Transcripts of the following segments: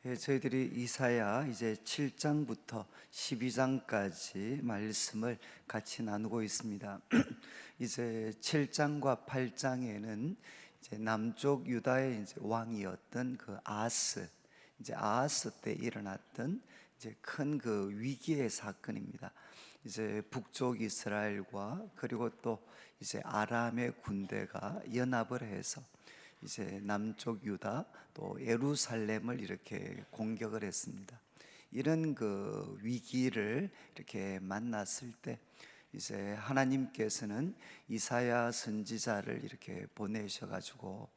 저희들이 이사야 이제 7장부터 12장까지 말씀을 같이 나누고 있습니다. 이제 7장과 8장에는 이제 남쪽 유다의 이제 왕이었던 그 아하스 때 일어났던 이제 큰 그 위기의 사건입니다. 이제 북쪽 이스라엘과 그리고 또 이제 아람의 군대가 연합을 해서 이제 남쪽 유다 또 예루살렘을 이렇게 공격을 했습니다. 이런 그 위기를 이렇게 만났을 때 이제 하나님께서는 이사야 선지자를 이렇게 보내셔 가지고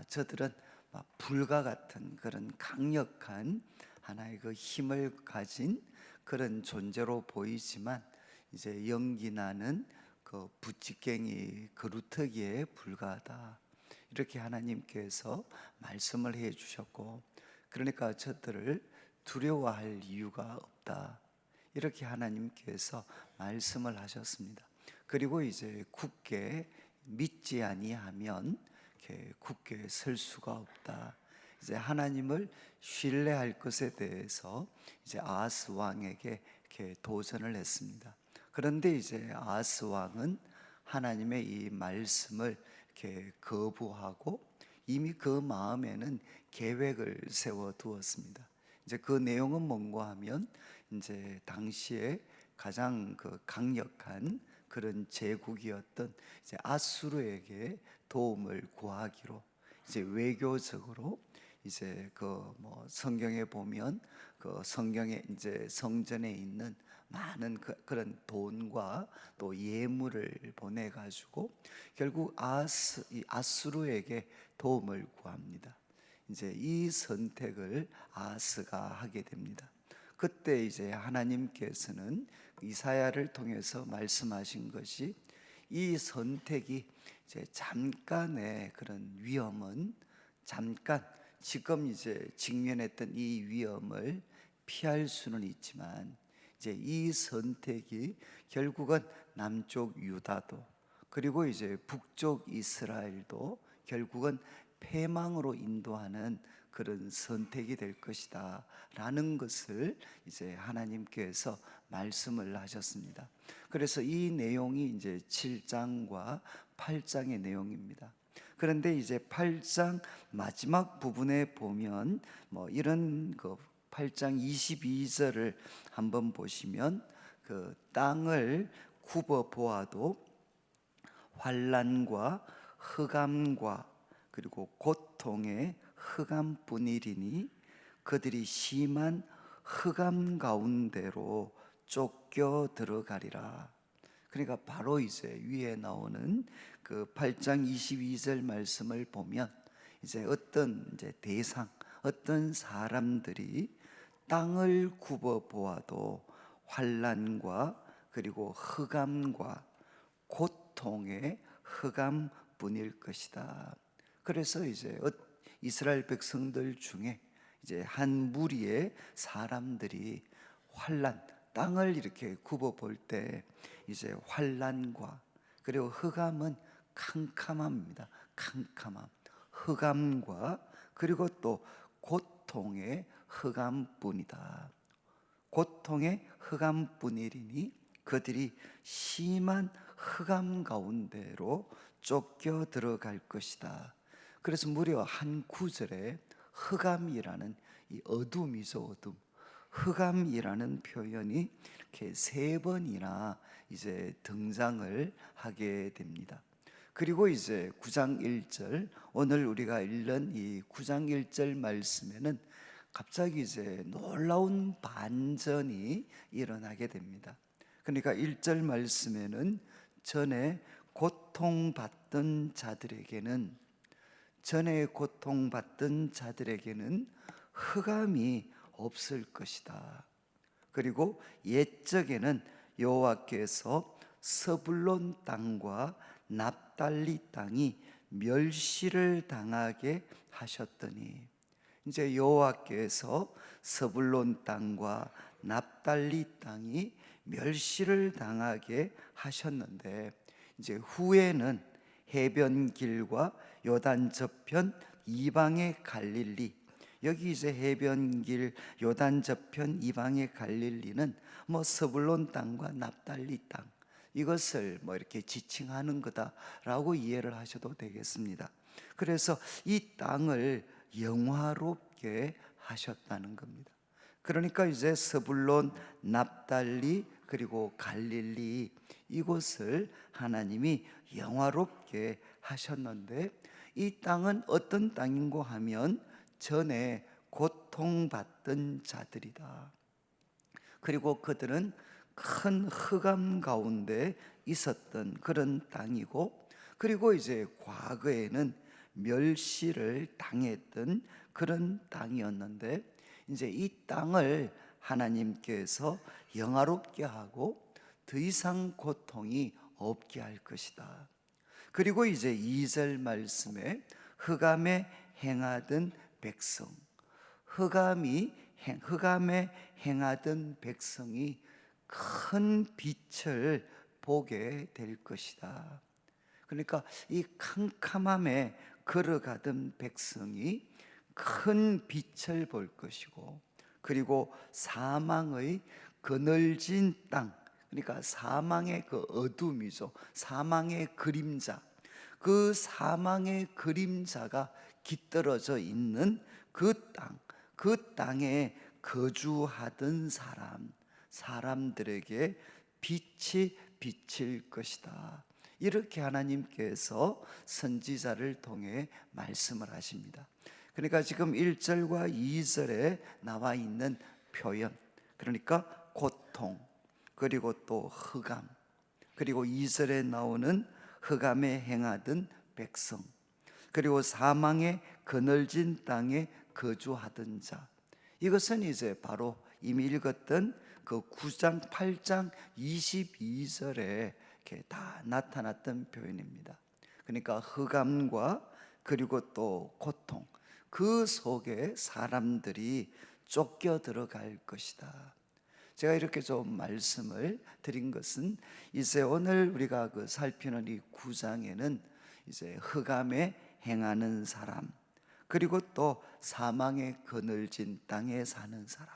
저들은 막 불과 같은 그런 강력한 하나의 그 힘을 가진 그런 존재로 보이지만 이제 연기 나는 그 부찌깽이 그루터기에 불과하다, 이렇게 하나님께서 말씀을 해 주셨고, 그러니까 저들을 두려워할 이유가 없다, 이렇게 하나님께서 말씀을 하셨습니다. 그리고 이제 굳게 믿지 아니하면 이렇게 굳게 설 수가 없다. 이제 하나님을 신뢰할 것에 대해서 이제 아하스 왕에게 이렇게 도전을 했습니다. 그런데 이제 아하스 왕은 하나님의 이 말씀을 이렇게 거부하고 이미 그 마음에는 계획을 세워 두었습니다. 이제 그 내용은 뭔가 하면 이제 당시에 가장 그 강력한 그런 제국이었던 이제 아수르에게 도움을 구하기로, 이제 외교적으로 이제 그 뭐 성경에 보면 그 성경에 이제 성전에 있는 많은 그런 돈과 또 예물을 보내 가지고 결국 아수르에게 도움을 구합니다. 이제 이 선택을 아하스가 하게 됩니다. 그때 이제 하나님께서는 이사야를 통해서 말씀하신 것이, 이 선택이 이제 잠깐의 그런 위험은 잠깐, 지금 이제 직면했던 이 위험을 피할 수는 있지만 이제 이 선택이 결국은 남쪽 유다도 그리고 이제 북쪽 이스라엘도 결국은 패망으로 인도하는 그런 선택이 될 것이다 라는 것을 이제 하나님께서 말씀을 하셨습니다. 그래서 이 내용이 이제 7장과 8장의 내용입니다. 그런데 이제 8장 마지막 부분에 보면 뭐 이런 그 8장 22절을 한번 보시면, 그 땅을 굽어 보아도 환난과 흑암과 그리고 고통의 흑암뿐이리니 그들이 심한 흑암 가운데로 쫓겨 들어가리라. 그러니까 바로 이제 위에 나오는 그 8장 22절 말씀을 보면 이제 어떤 이제 대상, 어떤 사람들이 땅을 굽어 보아도 환난과 그리고 흑암과 고통의 흑암뿐일 것이다. 그래서 이제 이스라엘 백성들 중에 이제 한 무리의 사람들이 환난, 땅을 이렇게 굽어 볼 때 이제 환난과 그리고 흑암은 캄캄함입니다. 캄캄함, 흑암과 그리고 또 고통의 흑암뿐이다. 고통의 흑암뿐이리니 그들이 심한 흑암 가운데로 쫓겨 들어갈 것이다. 그래서 무려 한 구절에 흑암이라는 이 어둠이죠, 어둠. 흑암이라는 표현이 이렇게 3번이나 이제 등장을 하게 됩니다. 그리고 이제 9장 1절, 오늘 우리가 읽는 이 9장 1절 말씀에는 갑자기 이제 놀라운 반전이 일어나게 됩니다. 그러니까 1절 말씀에는 전에 고통받던 자들에게는 흑암이 없을 것이다. 그리고 옛적에는 여호와께서 서불론 땅과 납달리 땅이 멸시를 당하게 하셨더니, 이제 여호와께서 서불론 땅과 납달리 땅이 멸시를 당하게 하셨는데, 이제 후에는 해변길과 요단 저편 이방의 갈릴리, 여기 이제 해변길 요단 저편 이방의 갈릴리는 뭐 스불론 땅과 납달리 땅, 이것을 뭐 이렇게 지칭하는 거다라고 이해를 하셔도 되겠습니다. 그래서 이 땅을 영화롭게 하셨다는 겁니다. 그러니까 이제 스불론, 납달리 그리고 갈릴리, 이곳을 하나님이 영화롭게 하셨는데, 이 땅은 어떤 땅인고 하면 전에 고통받던 자들이다. 그리고 그들은 큰 흑암 가운데 있었던 그런 땅이고, 그리고 이제 과거에는 멸시를 당했던 그런 땅이었는데, 이제 이 땅을 하나님께서 영화롭게 하고 더 이상 고통이 없게 할 것이다. 그리고 이제 2절 말씀에 흑암에 행하던 백성, 흑암에 행하던 백성이 큰 빛을 보게 될 것이다. 그러니까 이 캄캄함에 걸어가던 백성이 큰 빛을 볼 것이고, 그리고 사망의 그늘진 땅, 그러니까 사망의 그 어둠이죠. 사망의 그림자, 그 사망의 그림자가 깃들어져 있는 그 땅, 그 땅에 거주하던 사람들에게 빛이 비칠 것이다. 이렇게 하나님께서 선지자를 통해 말씀을 하십니다. 그러니까 지금 1절과 2절에 나와 있는 표현, 그러니까 고통, 그리고 또 흑암, 그리고 2절에 나오는 흑암에 행하던 백성, 그리고 사망의 그늘진 땅에 거주하던 자, 이것은 이제 바로 이미 읽었던 그 9장 8장 22절에 이렇게 다 나타났던 표현입니다. 그러니까 흑암과 그리고 또 고통, 그 속에 사람들이 쫓겨 들어갈 것이다. 제가 이렇게 좀 말씀을 드린 것은, 이제 오늘 우리가 그 살피는 이 9장에는 이제 흑암에 행하는 사람, 그리고 또 사망의 그늘진 땅에 사는 사람,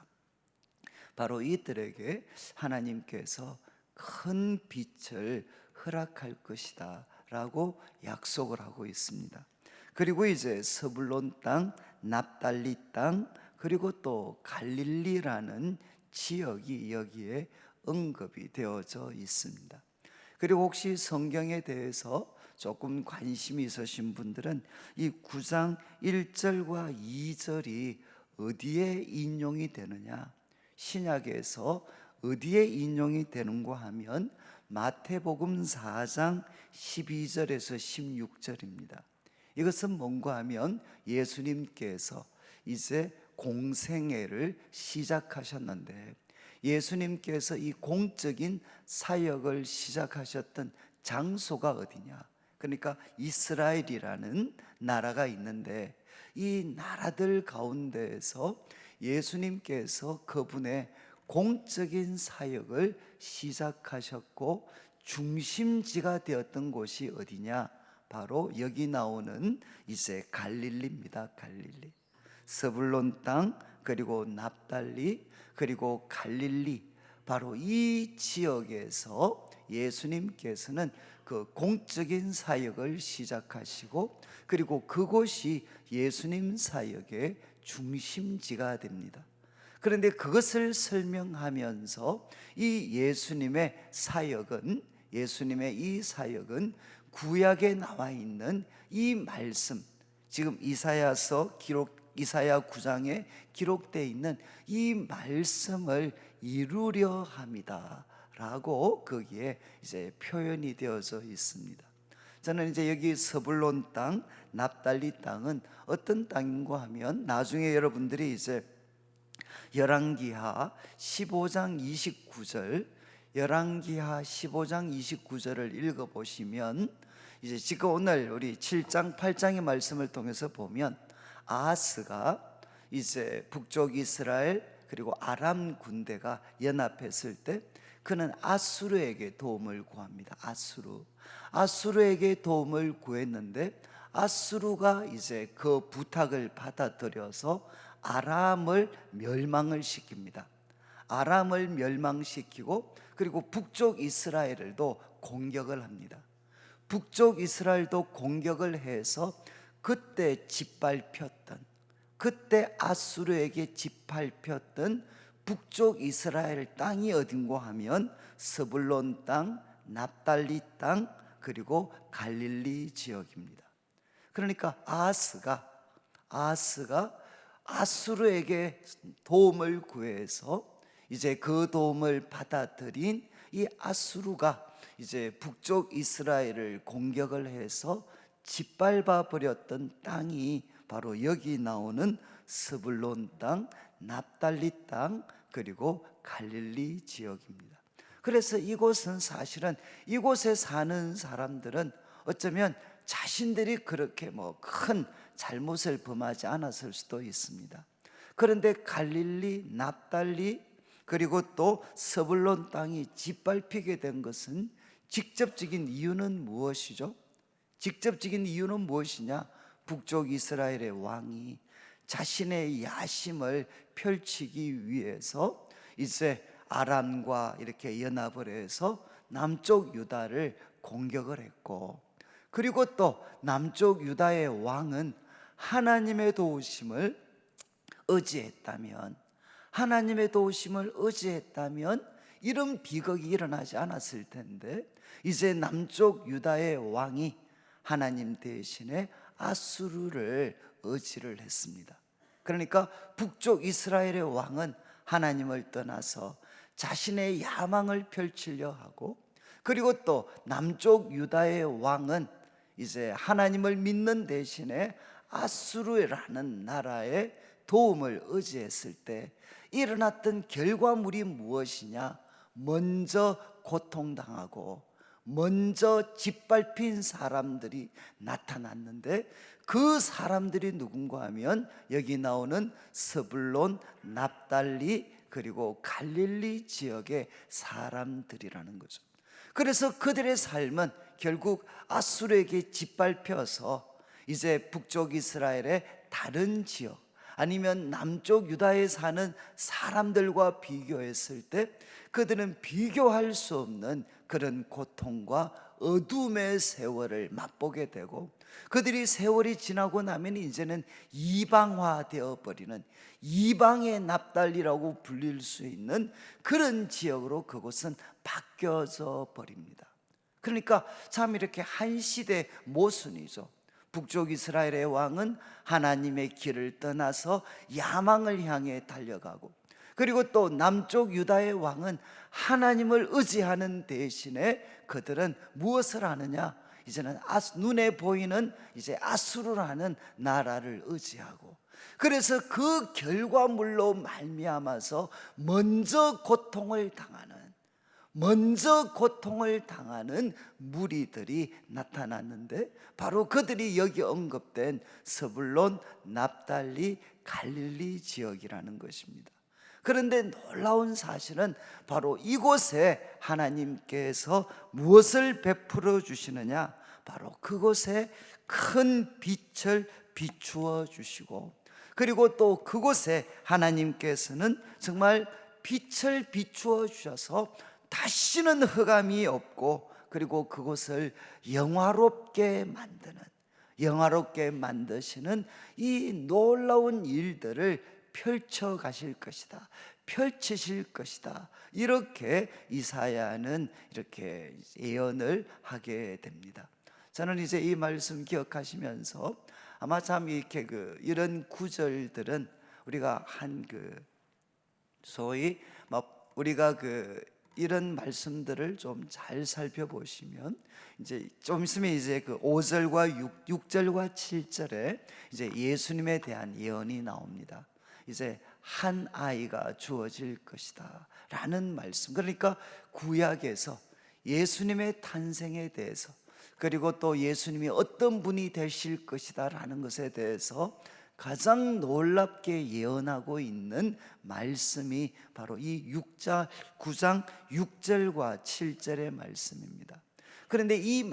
바로 이들에게 하나님께서 큰 빛을 허락할 것이다 라고 약속을 하고 있습니다. 그리고 이제 스불론 땅, 납달리 땅, 그리고 또 갈릴리라는 지역이 여기에 언급이 되어져 있습니다. 그리고 혹시 성경에 대해서 조금 관심이 있으신 분들은 이 9장 1절과 2절이 어디에 인용이 되느냐, 신약에서 어디에 인용이 되는가 하면 마태복음 4장 12절에서 16절입니다. 이것은 뭔가 하면 예수님께서 이제 공생애를 시작하셨는데, 예수님께서 이 공적인 사역을 시작하셨던 장소가 어디냐, 그러니까 이스라엘이라는 나라가 있는데, 이 나라들 가운데에서 예수님께서 그분의 공적인 사역을 시작하셨고 중심지가 되었던 곳이 어디냐, 바로 여기 나오는 이제 갈릴리입니다. 갈릴리, 스불론 땅, 그리고 납달리, 그리고 갈릴리, 바로 이 지역에서 예수님께서는 그 공적인 사역을 시작하시고, 그리고 그곳이 예수님 사역의 중심지가 됩니다. 그런데 그것을 설명하면서 이 예수님의 이 사역은 구약에 나와 있는 이 말씀, 지금 이사야 9장에 기록되어 있는 이 말씀을 이루려 합니다 라고 거기에 이제 표현이 되어져 있습니다. 저는 이제 여기 스불론 땅, 납달리 땅은 어떤 땅인가 하면, 나중에 여러분들이 이제 열왕기하 15장 29절, 열왕기하 15장 29절을 읽어보시면, 이제 지금 오늘 우리 7장 8장의 말씀을 통해서 보면, 아하스가 이제 북쪽 이스라엘 그리고 아람 군대가 연합했을 때 그는 아수르에게 도움을 구합니다. 아수르에게 도움을 구했는데, 아수르가 이제 그 부탁을 받아들여서 아람을 멸망을 시킵니다. 아람을 멸망시키고 그리고 북쪽 이스라엘도 공격을 합니다. 북쪽 이스라엘도 공격을 해서 그때 짓밟혔던, 그때 아수르에게 짓밟혔던 북쪽 이스라엘 땅이 어딘고 하면 스불론 땅, 납달리 땅, 그리고 갈릴리 지역입니다. 그러니까 아하스가 아수르에게 도움을 구해서 이제 그 도움을 받아들인 이 아수르가 이제 북쪽 이스라엘을 공격을 해서 짓밟아 버렸던 땅이 바로 여기 나오는 스불론 땅, 납달리 땅, 그리고 갈릴리 지역입니다. 그래서 이곳은 사실은 이곳에 사는 사람들은 어쩌면 자신들이 그렇게 큰 잘못을 범하지 않았을 수도 있습니다. 그런데 갈릴리, 납달리, 그리고 또 스불론 땅이 짓밟히게 된 것은 직접적인 이유는 무엇이죠? 직접적인 이유는 무엇이냐? 북쪽 이스라엘의 왕이 자신의 야심을 펼치기 위해서 이제 아람과 이렇게 연합을 해서 남쪽 유다를 공격을 했고, 그리고 또 남쪽 유다의 왕은 하나님의 도우심을 의지했다면, 하나님의 도우심을 의지했다면 이런 비극이 일어나지 않았을 텐데, 이제 남쪽 유다의 왕이 하나님 대신에 아수르를 의지를 했습니다. 그러니까 북쪽 이스라엘의 왕은 하나님을 떠나서 자신의 야망을 펼치려 하고, 그리고 또 남쪽 유다의 왕은 이제 하나님을 믿는 대신에 아수르라는 나라의 도움을 의지했을 때 일어났던 결과물이 무엇이냐? 먼저 고통당하고 먼저 짓밟힌 사람들이 나타났는데, 그 사람들이 누군가 하면 여기 나오는 스불론, 납달리, 그리고 갈릴리 지역의 사람들이라는 거죠. 그래서 그들의 삶은 결국 아수르에게 짓밟혀서 이제 북쪽 이스라엘의 다른 지역, 아니면 남쪽 유다에 사는 사람들과 비교했을 때 그들은 비교할 수 없는 그런 고통과 어둠의 세월을 맛보게 되고, 그들이 세월이 지나고 나면 이제는 이방화되어 버리는, 이방의 납달리라고 불릴 수 있는 그런 지역으로 그곳은 바뀌어져 버립니다. 그러니까 참 이렇게 한 시대 모순이죠. 북쪽 이스라엘의 왕은 하나님의 길을 떠나서 야망을 향해 달려가고, 그리고 또 남쪽 유다의 왕은 하나님을 의지하는 대신에 그들은 무엇을 하느냐? 이제는 눈에 보이는 이제 아수르라는 나라를 의지하고, 그래서 그 결과물로 말미암아서 먼저 고통을 당하는 무리들이 나타났는데, 바로 그들이 여기 언급된 스불론, 납달리, 갈릴리 지역이라는 것입니다. 그런데 놀라운 사실은 바로 이곳에 하나님께서 무엇을 베풀어 주시느냐? 바로 그곳에 큰 빛을 비추어 주시고, 그리고 또 그곳에 하나님께서는 정말 빛을 비추어 주셔서 다시는 흑암이 없고, 그리고 그곳을 영화롭게 만드시는 이 놀라운 일들을 펼치실 것이다. 이렇게 이사야는 이렇게 예언을 하게 됩니다. 저는 이제 이 말씀 기억하시면서 아마 참 이렇게 이런 구절들은 우리가 소위 우리가 이런 말씀들을 좀 잘 살펴보시면 이제 좀 있으면 이제 5절과 6절과 7절에 이제 예수님에 대한 예언이 나옵니다. 이제 한 아이가 주어질 것이다 라는 말씀. 그러니까 구약에서 예수님의 탄생에 대해서, 그리고 또 예수님이 어떤 분이 되실 것이다 라는 것에 대해서 가장 놀랍게 예언하고 있는 말씀이 바로 이 9장 6절과 7절의 말씀입니다. 그런데 이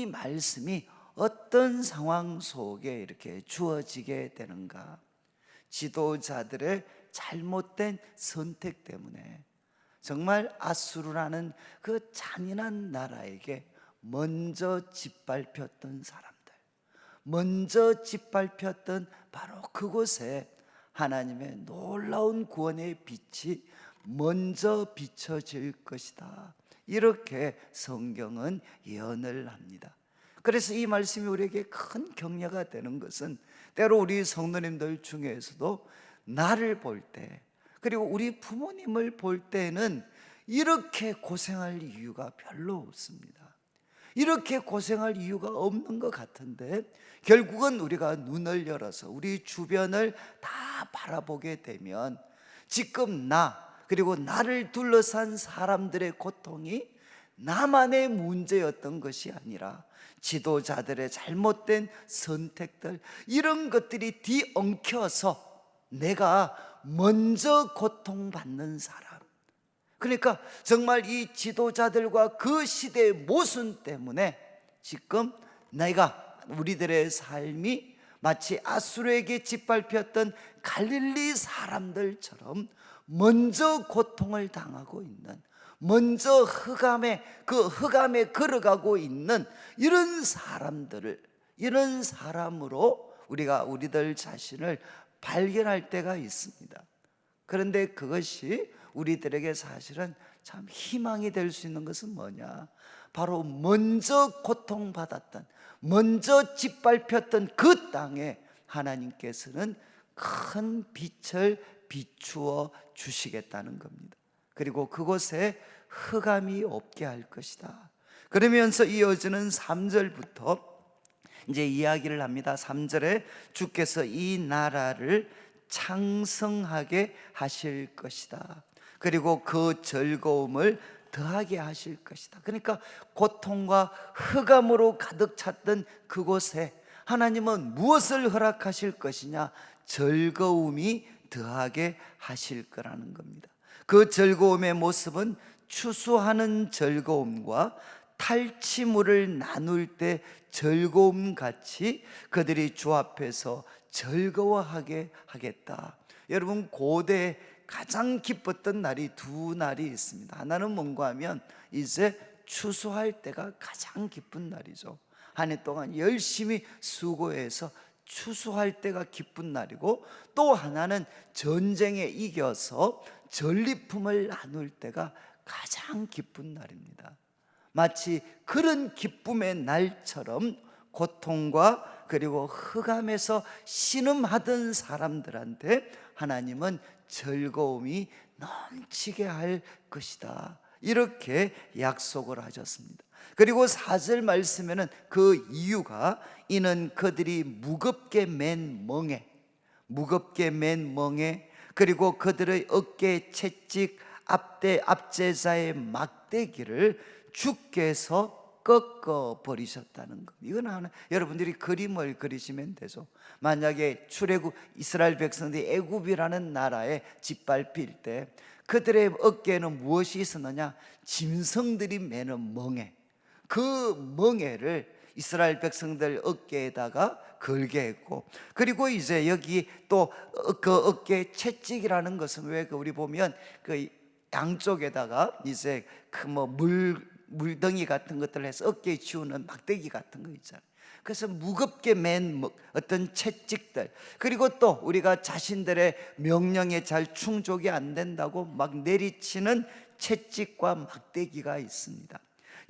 말씀이 어떤 상황 속에 이렇게 주어지게 되는가? 지도자들의 잘못된 선택 때문에 정말 아수르라는 그 잔인한 나라에게 먼저 짓밟혔던 사람들, 먼저 짓밟혔던 바로 그곳에 하나님의 놀라운 구원의 빛이 먼저 비춰질 것이다, 이렇게 성경은 예언을 합니다. 그래서 이 말씀이 우리에게 큰 격려가 되는 것은, 때로 우리 성도님들 중에서도 나를 볼 때, 그리고 우리 부모님을 볼 때는 이렇게 고생할 이유가 별로 없습니다. 이렇게 고생할 이유가 없는 것 같은데, 결국은 우리가 눈을 열어서 우리 주변을 다 바라보게 되면 지금 나, 그리고 나를 둘러싼 사람들의 고통이 나만의 문제였던 것이 아니라 지도자들의 잘못된 선택들, 이런 것들이 뒤엉켜서 내가 먼저 고통받는 사람, 그러니까 정말 이 지도자들과 그 시대의 모순 때문에 지금 내가, 우리들의 삶이 마치 아수르에게 짓밟혔던 갈릴리 사람들처럼 먼저 고통을 당하고 있는, 먼저 흑암에 걸어가고 있는 이런 사람들을, 이런 사람으로 우리가 우리들 자신을 발견할 때가 있습니다. 그런데 그것이 우리들에게 사실은 참 희망이 될 수 있는 것은 뭐냐? 바로 먼저 고통받았던, 먼저 짓밟혔던 그 땅에 하나님께서는 큰 빛을 비추어 주시겠다는 겁니다. 그리고 그곳에 흑암이 없게 할 것이다. 그러면서 이어지는 3절부터 이제 이야기를 합니다. 3절에 주께서 이 나라를 창성하게 하실 것이다. 그리고 그 즐거움을 더하게 하실 것이다. 그러니까 고통과 흑암으로 가득 찼던 그곳에 하나님은 무엇을 허락하실 것이냐? 즐거움이 더하게 하실 거라는 겁니다. 그 즐거움의 모습은 추수하는 즐거움과 탈취물을 나눌 때 즐거움 같이 그들이 주 앞에서 즐거워하게 하겠다. 여러분, 고대 가장 기뻤던 날이 두 날이 있습니다. 하나는 뭔가 하면 이제 추수할 때가 가장 기쁜 날이죠. 한 해 동안 열심히 수고해서 추수할 때가 기쁜 날이고, 또 하나는 전쟁에 이겨서 전리품을 나눌 때가 가장 기쁜 날입니다. 마치 그런 기쁨의 날처럼 고통과 그리고 흑암에서 신음하던 사람들한테 하나님은 즐거움이 넘치게 할 것이다, 이렇게 약속을 하셨습니다. 그리고 4절 말씀에는 그 이유가, 이는 그들이 무겁게 맨 멍에, 그리고 그들의 어깨 채찍 압제자의 막대기를 주께서 꺾어 버리셨다는 것. 이건 하나, 여러분들이 그림을 그리시면 되죠. 만약에 출애굽, 이스라엘 백성들이 애굽이라는 나라에 짓밟힐 때 그들의 어깨에는 무엇이 있었느냐? 짐승들이 매는 멍에, 그 멍에를 이스라엘 백성들 어깨에다가 걸게 했고, 그리고 이제 여기 또 그 어깨 채찍이라는 것은, 왜 우리 보면 그 양쪽에다가 이제 그 물덩이 같은 것들을 해서 어깨에 지우는 막대기 같은 거 있잖아요. 그래서 무겁게 맨 어떤 채찍들, 그리고 또 우리가 자신들의 명령에 잘 충족이 안 된다고 막 내리치는 채찍과 막대기가 있습니다.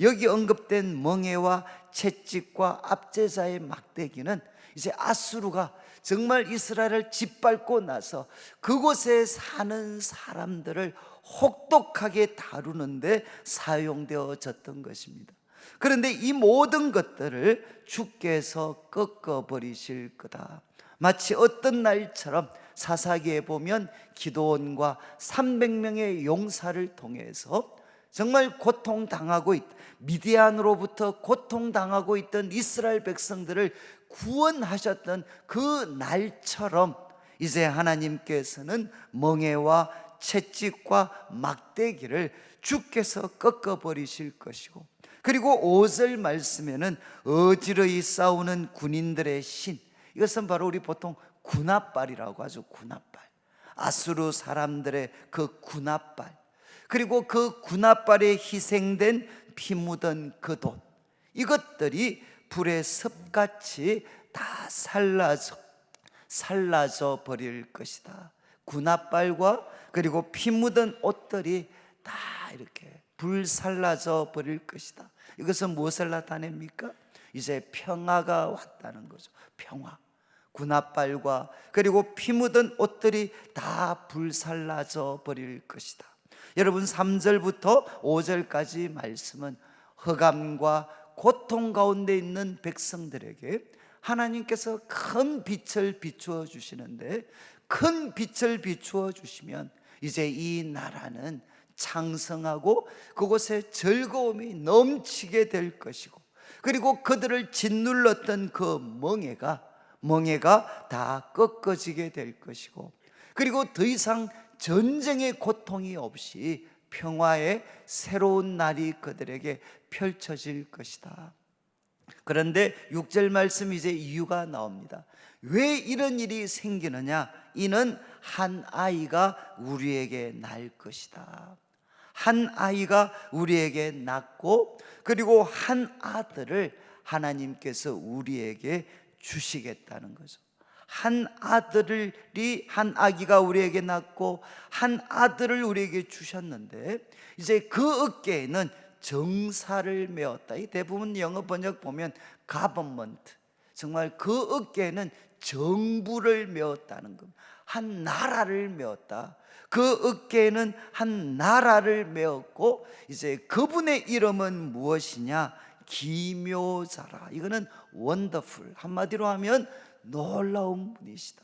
여기 언급된 멍에와 채찍과 압제자의 막대기는 이제 아수르가 정말 이스라엘을 짓밟고 나서 그곳에 사는 사람들을 혹독하게 다루는데 사용되어졌던 것입니다. 그런데 이 모든 것들을 주께서 꺾어버리실 거다. 마치 어떤 날처럼 사사기에 보면 기드온과 300명의 용사를 통해서 정말 고통당하고 미디안으로부터 고통당하고 있던 이스라엘 백성들을 구원하셨던 그 날처럼 이제 하나님께서는 멍에와 채찍과 막대기를 주께서 꺾어버리실 것이고, 그리고 5절 말씀에는 어지러이 싸우는 군인들의 신, 이것은 바로 우리 보통 군합발이라고 하죠. 군합발, 아수르 사람들의 그 군합발, 그리고 그 군합발에 희생된 피 묻은 그 돈, 이것들이 불의 섭같이 다 살라져 버릴 것이다. 군합발과 그리고 피 묻은 옷들이 다 이렇게 불살라져 버릴 것이다. 이것은 무엇을 나타냅니까? 이제 평화가 왔다는 거죠. 평화. 군합발과 그리고 피 묻은 옷들이 다 불살라져 버릴 것이다. 여러분, 3절부터 5절까지 말씀은 흑암과 고통 가운데 있는 백성들에게 하나님께서 큰 빛을 비추어 주시는데, 큰 빛을 비추어 주시면 이제 이 나라는 창성하고 그곳에 즐거움이 넘치게 될 것이고, 그리고 그들을 짓눌렀던 그 멍에가 다 꺾어지게 될 것이고, 그리고 더 이상 전쟁의 고통이 없이 평화의 새로운 날이 그들에게 펼쳐질 것이다. 그런데 6절 말씀, 이제 이유가 나옵니다. 왜 이런 일이 생기느냐? 이는 한 아이가 우리에게 날 것이다. 한 아이가 우리에게 낳고, 그리고 한 아들을 하나님께서 우리에게 주시겠다는 거죠. 한 아기가 우리에게 낳고 한 아들을 우리에게 주셨는데, 이제 그 어깨에는 정사를 메었다. 이 대부분 영어 번역 보면 government, 정말 그 어깨에는 정부를 메었다는 겁니다. 한 나라를 메었다. 그 어깨에는 한 나라를 메었고, 이제 그분의 이름은 무엇이냐? 기묘자라. 이거는 원더풀, 한마디로 하면 놀라운 분이시다.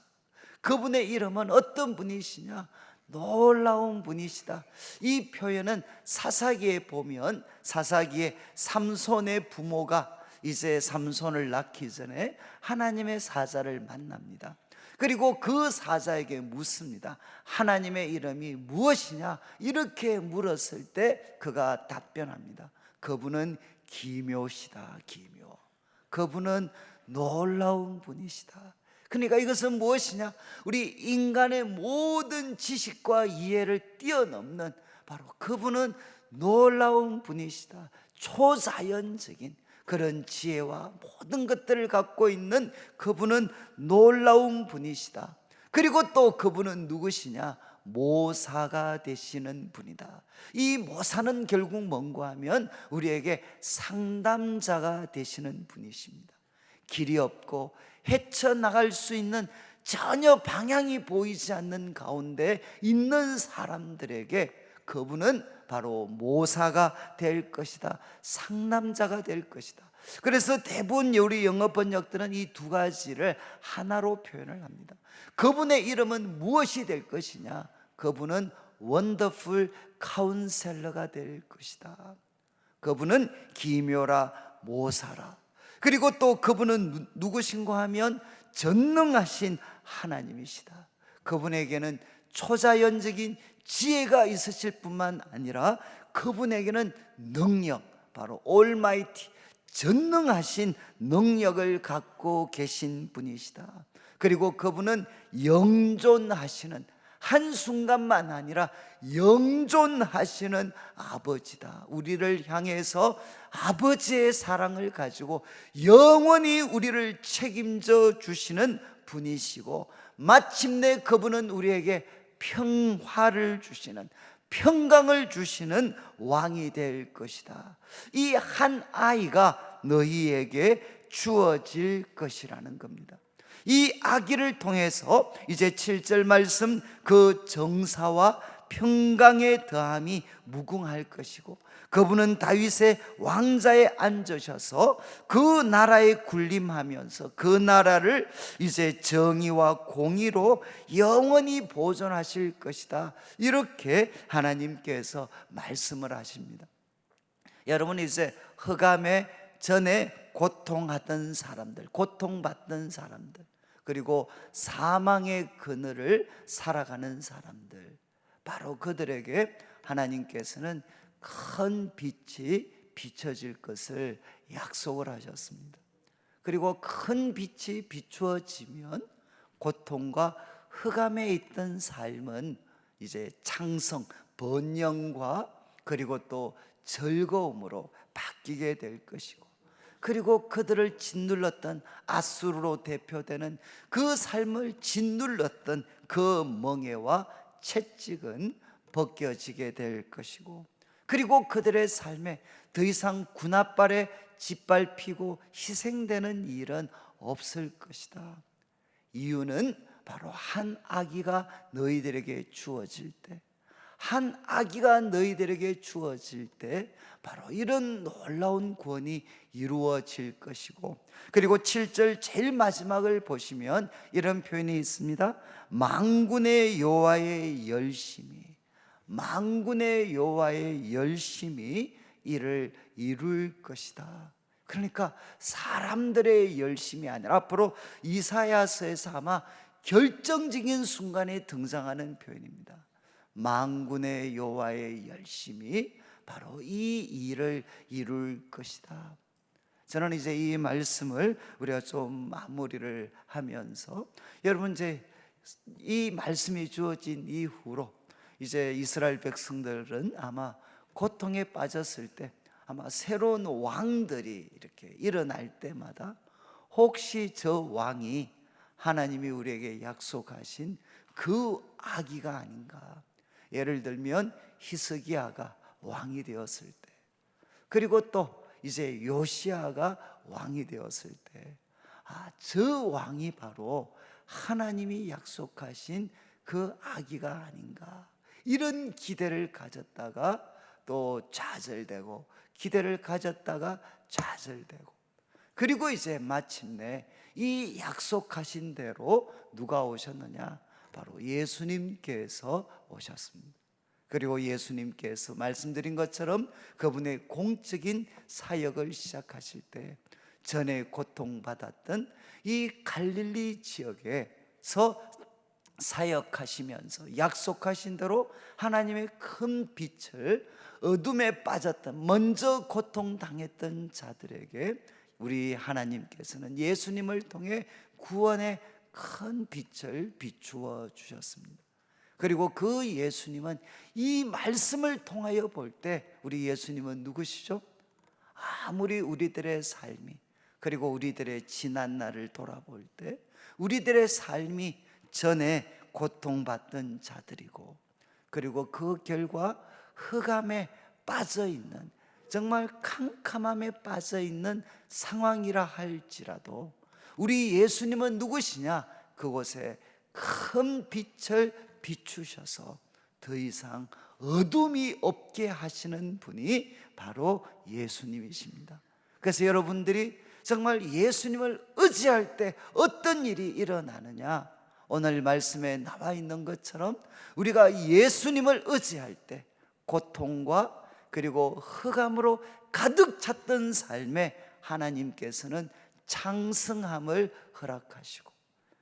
그분의 이름은 어떤 분이시냐? 놀라운 분이시다. 이 표현은 사사기에 보면, 사사기에 삼손의 부모가 이제 삼손을 낳기 전에 하나님의 사자를 만납니다. 그리고 그 사자에게 묻습니다. 하나님의 이름이 무엇이냐? 이렇게 물었을 때 그가 답변합니다. 그분은 기묘시다. 기묘. 그분은 놀라운 분이시다. 그러니까 이것은 무엇이냐? 우리 인간의 모든 지식과 이해를 뛰어넘는, 바로 그분은 놀라운 분이시다. 초자연적인 그런 지혜와 모든 것들을 갖고 있는 그분은 놀라운 분이시다. 그리고 또 그분은 누구시냐? 모사가 되시는 분이다. 이 모사는 결국 뭔가 하면 우리에게 상담자가 되시는 분이십니다. 길이 없고 헤쳐나갈 수 있는, 전혀 방향이 보이지 않는 가운데 있는 사람들에게 그분은 바로 모사가 될 것이다. 상담자가 될 것이다. 그래서 대부분 우리 영어 번역들은 이 두 가지를 하나로 표현을 합니다. 그분의 이름은 무엇이 될 것이냐? 그분은 원더풀 카운셀러가 될 것이다. 그분은 기묘라, 모사라. 그리고 또 그분은 누구신가 하면 전능하신 하나님이시다. 그분에게는 초자연적인 지혜가 있으실 뿐만 아니라 그분에게는 능력, 바로 올마이티, 전능하신 능력을 갖고 계신 분이시다. 그리고 그분은 영존하시는, 한순간만 아니라 영존하시는 아버지다. 우리를 향해서 아버지의 사랑을 가지고 영원히 우리를 책임져 주시는 분이시고, 마침내 그분은 우리에게 평화를 주시는, 평강을 주시는 왕이 될 것이다. 이 한 아이가 너희에게 주어질 것이라는 겁니다. 이 아기를 통해서 이제 7절 말씀, 그 정사와 평강의 더함이 무궁할 것이고, 그분은 다윗의 왕자에 앉으셔서 그 나라에 군림하면서 그 나라를 이제 정의와 공의로 영원히 보존하실 것이다. 이렇게 하나님께서 말씀을 하십니다. 여러분, 이제 흑암의 전에 고통하던 사람들, 고통받던 사람들, 그리고 사망의 그늘을 살아가는 사람들, 바로 그들에게 하나님께서는 큰 빛이 비춰질 것을 약속을 하셨습니다. 그리고 큰 빛이 비추어지면 고통과 흑암에 있던 삶은 이제 창성, 번영과 그리고 또 즐거움으로 바뀌게 될 것이고, 그리고 그들을 짓눌렀던 아수르로 대표되는 그 삶을 짓눌렀던 그 멍에와 채찍은 벗겨지게 될 것이고, 그리고 그들의 삶에 더 이상 군홧발에 짓밟히고 희생되는 일은 없을 것이다. 이유는 바로 한 아기가 너희들에게 주어질 때, 한 아기가 너희들에게 주어질 때 바로 이런 놀라운 구원이 이루어질 것이고, 그리고 7절 제일 마지막을 보시면 이런 표현이 있습니다. 만군의 여호와의 열심이, 만군의 여호와의 열심이 이를 이룰 것이다. 그러니까 사람들의 열심이 아니라 앞으로 이사야서에서 아마 결정적인 순간에 등장하는 표현입니다. 만군의 여호와의 열심이 바로 이 일을 이룰 것이다. 저는 이제 이 말씀을 우리가 좀 마무리를 하면서, 여러분 이제 이 말씀이 주어진 이후로 이제 이스라엘 백성들은 아마 고통에 빠졌을 때, 아마 새로운 왕들이 이렇게 일어날 때마다 혹시 저 왕이 하나님이 우리에게 약속하신 그 아기가 아닌가. 예를 들면 히스기야가 왕이 되었을 때, 그리고 또 이제 요시야가 왕이 되었을 때, 저 왕이 바로 하나님이 약속하신 그 아기가 아닌가, 이런 기대를 가졌다가 또 좌절되고, 기대를 가졌다가 좌절되고, 그리고 이제 마침내 이 약속하신 대로 누가 오셨느냐? 바로 예수님께서 오셨습니다. 그리고 예수님께서 말씀드린 것처럼 그분의 공적인 사역을 시작하실 때, 전에 고통받았던 이 갈릴리 지역에서 사역하시면서 약속하신 대로 하나님의 큰 빛을 어둠에 빠졌던, 먼저 고통당했던 자들에게 우리 하나님께서는 예수님을 통해 구원의 큰 빛을 비추어 주셨습니다. 그리고 그 예수님은 이 말씀을 통하여 볼 때, 우리 예수님은 누구시죠? 아무리 우리들의 삶이, 그리고 우리들의 지난 날을 돌아볼 때 우리들의 삶이 전에 고통받던 자들이고, 그리고 그 결과 흑암에 빠져있는, 정말 캄캄함에 빠져있는 상황이라 할지라도 우리 예수님은 누구시냐? 그곳에 큰 빛을 비추셔서 더 이상 어둠이 없게 하시는 분이 바로 예수님이십니다. 그래서 여러분들이 정말 예수님을 의지할 때 어떤 일이 일어나느냐? 오늘 말씀에 나와 있는 것처럼 우리가 예수님을 의지할 때 고통과 그리고 흑암으로 가득 찼던 삶에 하나님께서는 창승함을 허락하시고,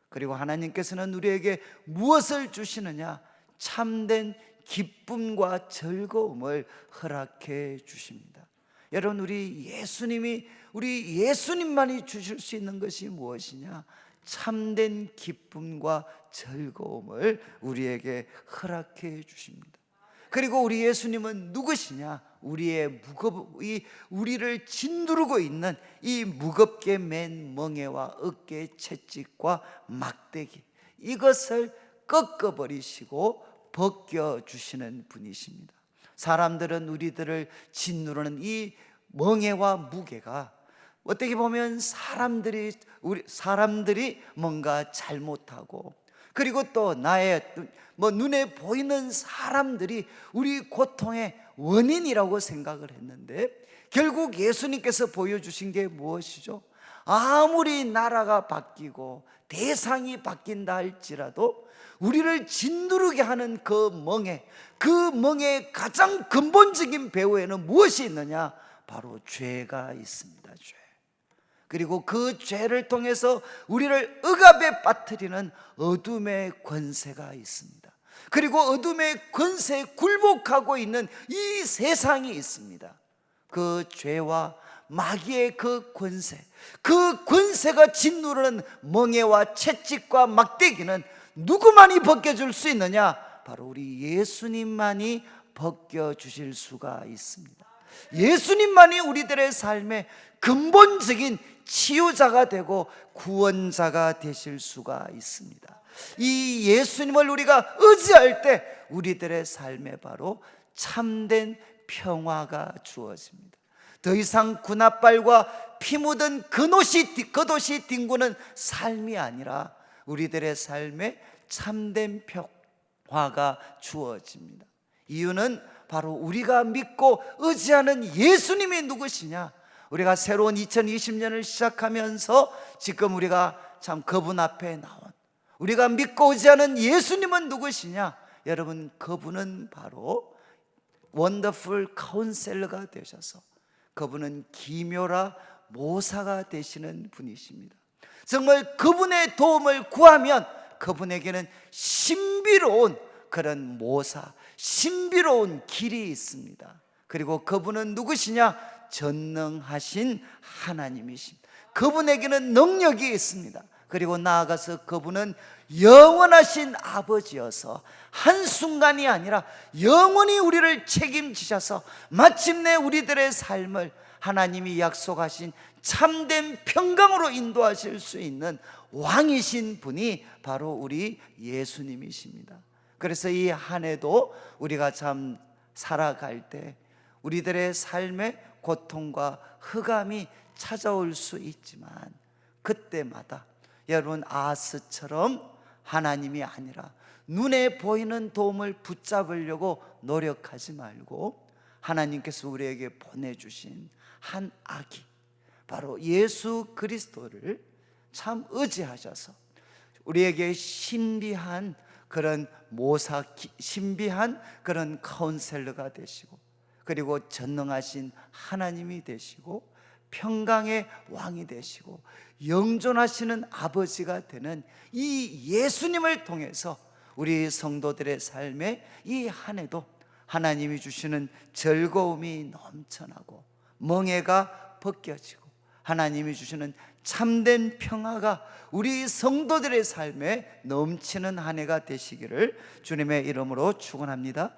그리고 하나님께서는 우리에게 무엇을 주시느냐? 참된 기쁨과 즐거움을 허락해 주십니다. 여러분, 우리 예수님만이 주실 수 있는 것이 무엇이냐? 참된 기쁨과 즐거움을 우리에게 허락해 주십니다. 그리고 우리 예수님은 누구시냐? 우리를 짓누르고 있는 이 무겁게 맨 멍에와 어깨 채찍과 막대기, 이것을 꺾어버리시고 벗겨주시는 분이십니다. 사람들은 우리들을 짓누르는 이 멍에와 무게가 어떻게 보면 사람들이 뭔가 잘못하고, 그리고 또 나의 눈에 보이는 사람들이 우리 고통의 원인이라고 생각을 했는데, 결국 예수님께서 보여주신 게 무엇이죠? 아무리 나라가 바뀌고 대상이 바뀐다 할지라도 우리를 짓누르게 하는 그 멍의 가장 근본적인 배후에는 무엇이 있느냐? 바로 죄가 있습니다. 죄. 그리고 그 죄를 통해서 우리를 억압에 빠뜨리는 어둠의 권세가 있습니다. 그리고 어둠의 권세에 굴복하고 있는 이 세상이 있습니다. 그 죄와 마귀의 그 권세가 짓누르는 멍에와 채찍과 막대기는 누구만이 벗겨줄 수 있느냐? 바로 우리 예수님만이 벗겨주실 수가 있습니다. 예수님만이 우리들의 삶의 근본적인 치유자가 되고 구원자가 되실 수가 있습니다. 이 예수님을 우리가 의지할 때 우리들의 삶에 바로 참된 평화가 주어집니다. 더 이상 군합발과 피 묻은 겉옷이 뒹구는 삶이 아니라 우리들의 삶에 참된 평화가 주어집니다. 이유는 바로 우리가 믿고 의지하는 예수님이 누구시냐? 우리가 새로운 2020년을 시작하면서 지금 우리가 참 그분 앞에 나온 우리가 믿고 의지하는 예수님은 누구시냐? 여러분, 그분은 바로 원더풀 카운셀러가 되셔서 그분은 기묘라 모사가 되시는 분이십니다. 정말 그분의 도움을 구하면 그분에게는 신비로운 그런 모사, 신비로운 길이 있습니다. 그리고 그분은 누구시냐? 전능하신 하나님이십니다. 그분에게는 능력이 있습니다. 그리고 나아가서 그분은 영원하신 아버지여서 한순간이 아니라 영원히 우리를 책임지셔서 마침내 우리들의 삶을 하나님이 약속하신 참된 평강으로 인도하실 수 있는 왕이신 분이 바로 우리 예수님이십니다. 그래서 이 한 해도 우리가 참 살아갈 때 우리들의 삶에 고통과 흑암이 찾아올 수 있지만 그때마다 여러분 아하스처럼 하나님이 아니라 눈에 보이는 도움을 붙잡으려고 노력하지 말고 하나님께서 우리에게 보내주신 한 아기 바로 예수 그리스도를 참 의지하셔서 우리에게 신비한 그런 모사, 신비한 그런 카운셀러가 되시고 그리고 전능하신 하나님이 되시고 평강의 왕이 되시고 영존하시는 아버지가 되는 이 예수님을 통해서 우리 성도들의 삶에 이 한 해도 하나님이 주시는 즐거움이 넘쳐나고 멍에가 벗겨지고 하나님이 주시는 참된 평화가 우리 성도들의 삶에 넘치는 한 해가 되시기를 주님의 이름으로 축원합니다.